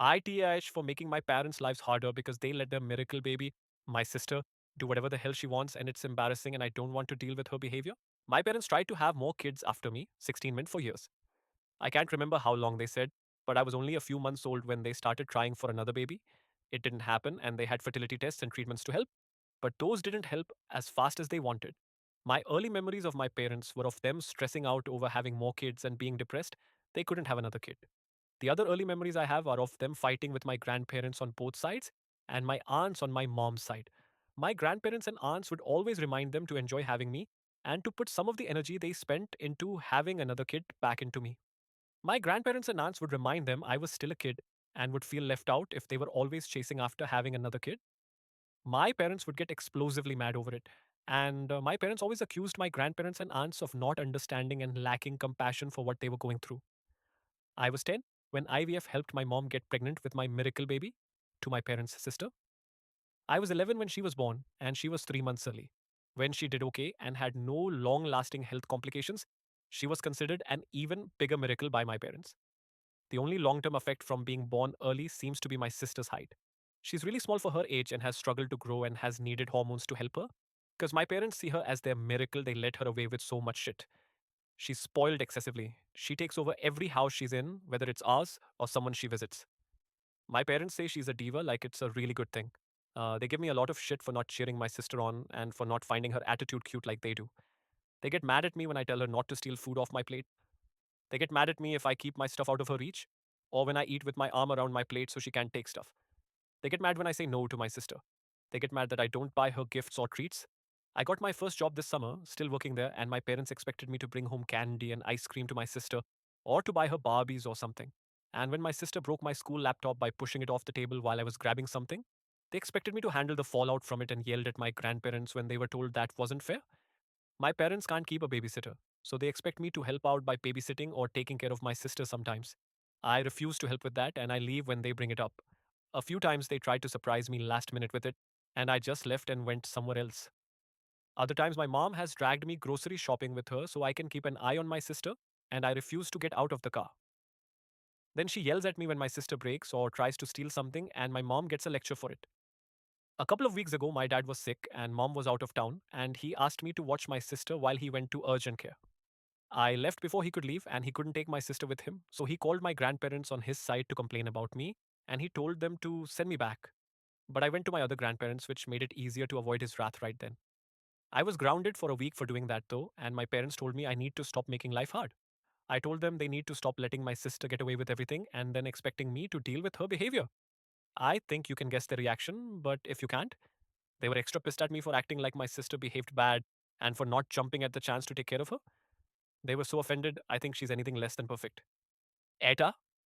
ITIH for making my parents' lives harder because they let their miracle baby, my sister, do whatever the hell she wants and it's embarrassing and I don't want to deal with her behavior. My parents tried to have more kids after me, 16 men, for years. I can't remember how long they said, but I was only a few months old when they started trying for another baby. It didn't happen and they had fertility tests and treatments to help, but those didn't help as fast as they wanted. My early memories of my parents were of them stressing out over having more kids and being depressed. They couldn't have another kid. The other early memories I have are of them fighting with my grandparents on both sides and my aunts on my mom's side. My grandparents and aunts would always remind them to enjoy having me and to put some of the energy they spent into having another kid back into me. My grandparents and aunts would remind them I was still a kid and would feel left out if they were always chasing after having another kid. My parents would get explosively mad over it. And my parents always accused my grandparents and aunts of not understanding and lacking compassion for what they were going through. I was 10 when IVF helped my mom get pregnant with my miracle baby to my parents' sister. I was 11 when she was born, and she was 3 months early. When she did okay and had no long lasting health complications, she was considered an even bigger miracle by my parents. The only long term effect from being born early seems to be my sister's height. She's really small for her age and has struggled to grow and has needed hormones to help her. Because my parents see her as their miracle, they let her away with so much shit. She's spoiled excessively. She takes over every house she's in, whether it's ours or someone she visits. My parents say she's a diva, like it's a really good thing. They give me a lot of shit for not cheering my sister on and for not finding her attitude cute like they do. They get mad at me when I tell her not to steal food off my plate. They get mad at me if I keep my stuff out of her reach, or when I eat with my arm around my plate so she can't take stuff. They get mad when I say no to my sister. They get mad that I don't buy her gifts or treats. I got my first job this summer, still working there, and my parents expected me to bring home candy and ice cream to my sister, or to buy her Barbies or something. And when my sister broke my school laptop by pushing it off the table while I was grabbing something, they expected me to handle the fallout from it and yelled at my grandparents when they were told that wasn't fair. My parents can't keep a babysitter, so they expect me to help out by babysitting or taking care of my sister sometimes. I refuse to help with that and I leave when they bring it up. A few times they tried to surprise me last minute with it, and I just left and went somewhere else. Other times, my mom has dragged me grocery shopping with her so I can keep an eye on my sister, and I refuse to get out of the car. Then she yells at me when my sister breaks or tries to steal something, and my mom gets a lecture for it. A couple of weeks ago, my dad was sick and mom was out of town, and he asked me to watch my sister while he went to urgent care. I left before he could leave, and he couldn't take my sister with him, so he called my grandparents on his side to complain about me, and he told them to send me back. But I went to my other grandparents, which made it easier to avoid his wrath right then. I was grounded for a week for doing that though, and my parents told me I need to stop making life hard. I told them they need to stop letting my sister get away with everything and then expecting me to deal with her behavior. I think you can guess their reaction, but if you can't, they were extra pissed at me for acting like my sister behaved bad and for not jumping at the chance to take care of her. They were so offended, I think she's anything less than perfect. Eta,